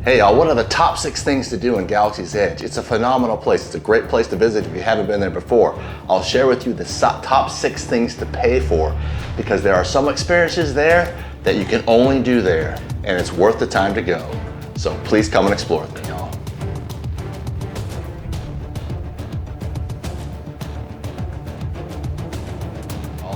Hey y'all, what are the top 6 things to do in Galaxy's Edge? It's a phenomenal place. It's a great place to visit if you haven't been there before. I'll share with you the top 6 things to pay for because there are some experiences there that you can only do there and it's worth the time to go. So please come and explore with me, y'all.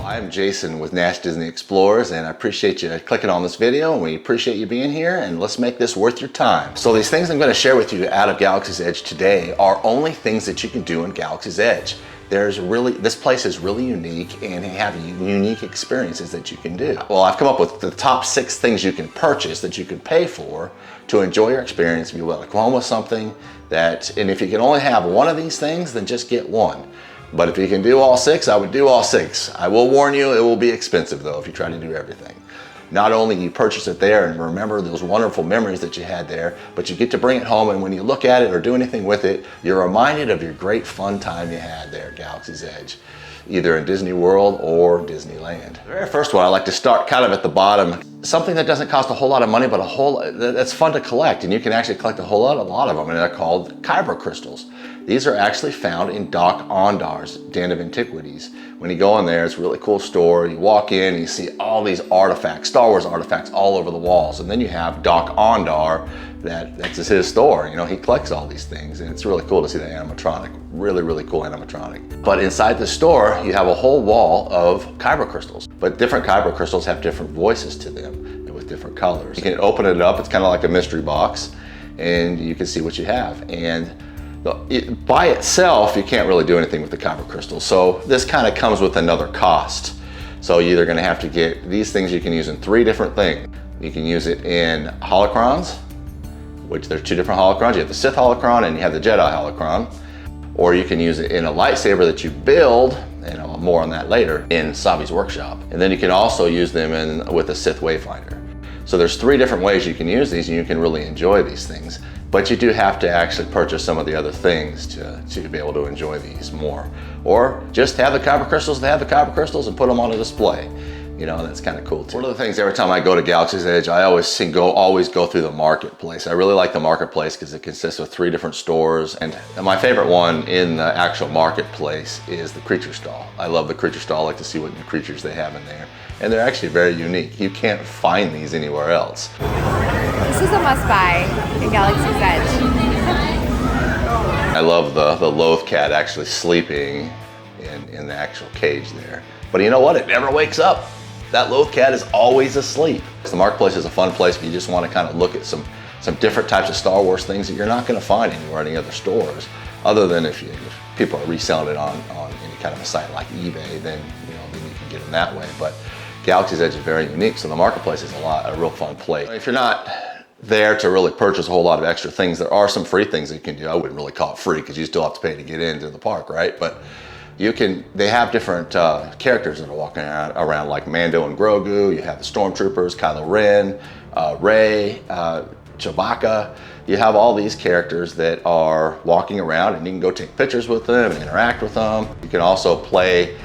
I'm Jason with Nash Disney Explorers, and I appreciate you clicking on this video, and we appreciate you being here, and let's make this worth your time. So these things I'm going to share with you out of Galaxy's Edge today are only things that you can do in Galaxy's Edge. This place is really unique and have unique experiences that you can do. Well, I've come up with the top 6 things you can purchase that you can pay for to enjoy your experience. If you want to come home with something and if you can only have one of these things, then just get one. But if you can do all 6, I would do all 6. I will warn you, it will be expensive though if you try to do everything. Not only you purchase it there and remember those wonderful memories that you had there, but you get to bring it home, and when you look at it or do anything with it, you're reminded of your great fun time you had there at Galaxy's Edge, either in Disney World or Disneyland. The very first one, I like to start kind of at the bottom. Something that doesn't cost a whole lot of money, but that's fun to collect, and you can actually collect a lot of them, and they're called Kyber Crystals. These are actually found in Doc Ondar's Den of Antiquities. When you go in there, it's a really cool store. You walk in and you see all these artifacts, Star Wars artifacts all over the walls. And then you have Doc Ondar, that's his store. You know, he collects all these things, and it's really cool to see the animatronic. Really, really cool animatronic. But inside the store, you have a whole wall of Kyber crystals. But different Kyber crystals have different voices to them and with different colors. You can open it up, it's kind of like a mystery box, and you can see what you have. And by itself, you can't really do anything with the Kyber crystals. So this kind of comes with another cost. So you're either gonna have to get these things you can use in 3 different things. You can use it in Holocrons, which there's 2 different Holocrons. You have the Sith Holocron and you have the Jedi Holocron. Or you can use it in a lightsaber that you build, and more on that later, in Savi's workshop. And then you can also use them with a Sith Wayfinder. So there's 3 different ways you can use these, and you can really enjoy these things. But you do have to actually purchase some of the other things to be able to enjoy these more. Or just have the Kyber crystals and put them on a display. You know, that's kind of cool too. One of the things, every time I go to Galaxy's Edge, I always go through the marketplace. I really like the marketplace because it consists of 3 different stores. And my favorite one in the actual marketplace is the creature stall. I love the creature stall. I like to see what new creatures they have in there. And they're actually very unique. You can't find these anywhere else. This is a must-buy in Galaxy's Edge. I love the Loth cat actually sleeping in the actual cage there. But you know what? It never wakes up. That Loth cat is always asleep. The marketplace is a fun place if you just want to kind of look at some different types of Star Wars things that you're not going to find anywhere in any other stores, other than if people are reselling it on any kind of a site like eBay, then you can get them that way. But Galaxy's Edge is very unique, so the marketplace is a real fun place. If you're not there to really purchase a whole lot of extra things, there are some free things that you can do. I wouldn't really call it free because you still have to pay to get into the park, right? But they have different characters that are walking around like Mando and Grogu. You have the Stormtroopers, Kylo Ren, Rey, Chewbacca. You have all these characters that are walking around, and you can go take pictures with them and interact with them. You can also play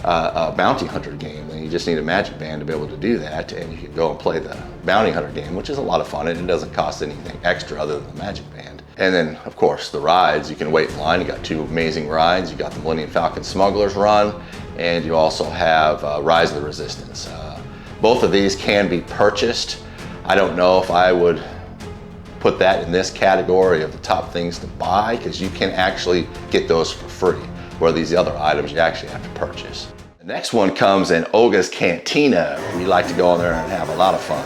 a bounty hunter game, and you just need a magic band to be able to do that, and you can go and play the bounty hunter game, which is a lot of fun, and it doesn't cost anything extra other than the magic band. And then of course the rides, you can wait in line. You got 2 amazing rides. You got the Millennium Falcon Smuggler's Run, and you also have Rise of the Resistance. Both of these can be purchased. I don't know if I would put that in this category of the top things to buy, because you can actually get those for free, where these other items you actually have to purchase. The next one comes in Oga's Cantina. We like to go in there and have a lot of fun.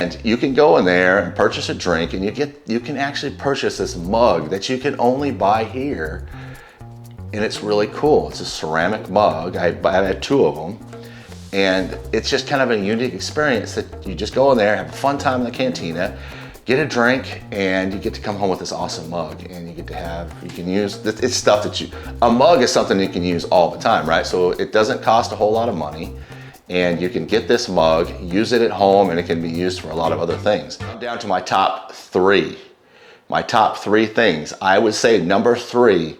And you can go in there and purchase a drink, and you can actually purchase this mug that you can only buy here. And it's really cool. It's a ceramic mug. I had 2 of them. And it's just kind of a unique experience that you just go in there, have a fun time in the cantina, get a drink, and you get to come home with this awesome mug. And you can use, it's stuff a mug is something you can use all the time, right? So it doesn't cost a whole lot of money. And you can get this mug, use it at home, and it can be used for a lot of other things. I'm down to my top 3. My top 3 things. I would say number 3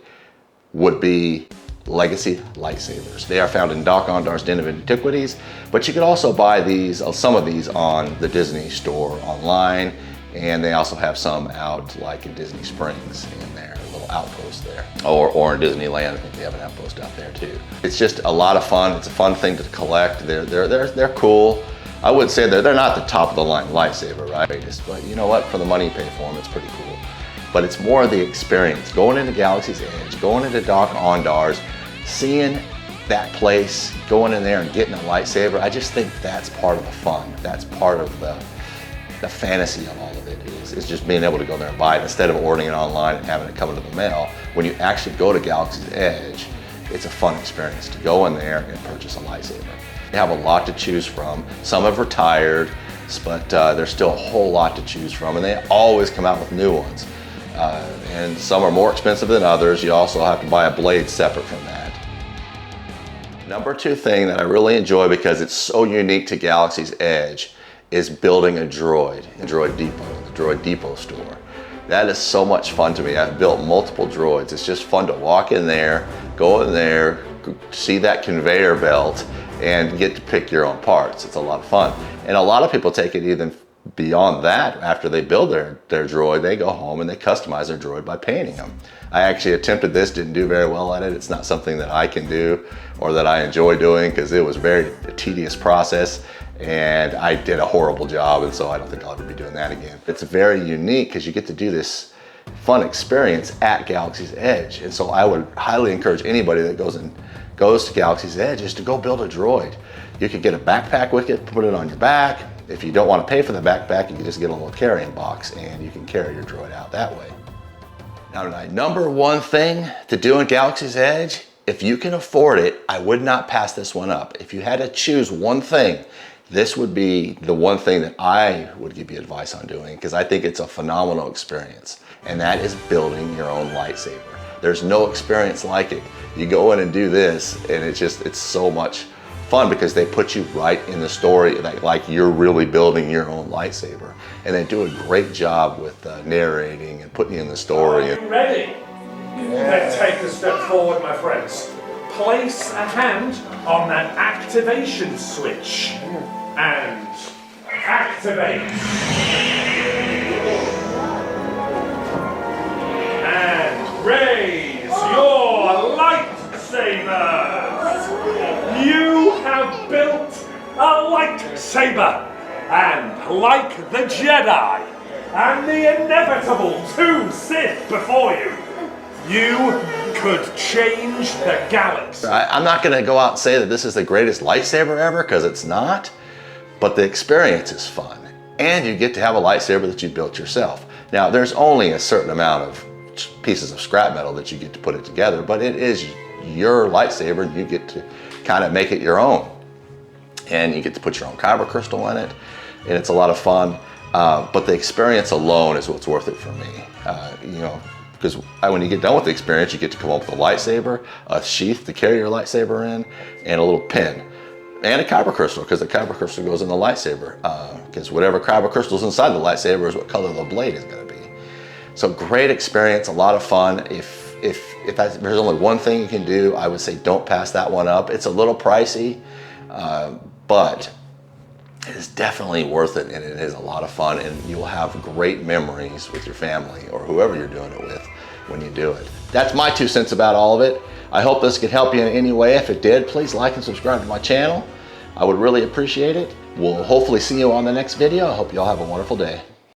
would be Legacy Lightsabers. They are found in Doc Ondar's Den of Antiquities, but you can also buy these, some of these on the Disney store online, and they also have some out like in Disney Springs in their little outpost there. Or in Disneyland, I think they have an outpost out there too. It's just a lot of fun. It's a fun thing to collect. They're cool. I would say they're not the top of the line lightsaber, right? But you know what, for the money you pay for them, it's pretty cool. But it's more the experience, going into Galaxy's Edge, going into Doc Ondar's, seeing that place, going in there and getting a lightsaber. I just think that's part of the fun. That's part of the fantasy of all of it is just being able to go there and buy it instead of ordering it online and having it come into the mail. When you actually go to Galaxy's Edge, it's a fun experience to go in there and purchase a lightsaber. They have a lot to choose from. Some have retired, but there's still a whole lot to choose from, and they always come out with new ones. And some are more expensive than others. You also have to buy a blade separate from that. Number two thing that I really enjoy because it's so unique to Galaxy's Edge is building a droid in Droid Depot, the Droid Depot store. That is so much fun to me. I've built multiple droids. It's just fun to walk in there, go in there, see that conveyor belt, and get to pick your own parts. It's a lot of fun. And a lot of people take it even beyond that. After they build their droid, they go home and they customize their droid by painting them. I actually attempted this, didn't do very well at it. It's not something that I can do or that I enjoy doing because it was a very tedious process and I did a horrible job, and so I don't think I'll ever be doing that again. It's very unique because you get to do this fun experience at Galaxy's Edge. And so I would highly encourage anybody that goes to Galaxy's Edge is to go build a droid. You could get a backpack with it, put it on your back. If you don't want to pay for the backpack, you can just get a little carrying box and you can carry your droid out that way. Now, my number one thing to do in Galaxy's Edge, if you can afford it, I would not pass this one up. If you had to choose one thing, this would be the one thing that I would give you advice on doing because I think it's a phenomenal experience, and that is building your own lightsaber. There's no experience like it. You go in and do this, and it's so much fun because they put you right in the story, like you're really building your own lightsaber. And they do a great job with narrating and putting you in the story. Are you ready? Then take a step forward, my friends. Place a hand on that activation switch and activate. And raise your lightsabers. You have built a lightsaber, and like the Jedi and the inevitable two Sith before you, you could change the galaxy. I'm not going to go out and say that this is the greatest lightsaber ever, because it's not, but the experience is fun. And you get to have a lightsaber that you built yourself. Now, there's only a certain amount of pieces of scrap metal that you get to put it together, but it is your lightsaber, and you get to kind of make it your own. And you get to put your own Kyber crystal in it, and it's a lot of fun. But the experience alone is what's worth it for me. You know, because when you get done with the experience, you get to come up with a lightsaber, a sheath to carry your lightsaber in, and a little pin. And a Kyber crystal, because the Kyber crystal goes in the lightsaber. Because whatever Kyber crystal is inside the lightsaber is what color the blade is going to be. So great experience, a lot of fun. If there's only one thing you can do, I would say don't pass that one up. It's a little pricey, but it is definitely worth it, and it is a lot of fun, and you'll have great memories with your family or whoever you're doing it with when you do it. That's my 2 cents about all of it. I hope this could help you in any way. If it did, please like and subscribe to my channel. I would really appreciate it. We'll hopefully see you on the next video. I hope you all have a wonderful day.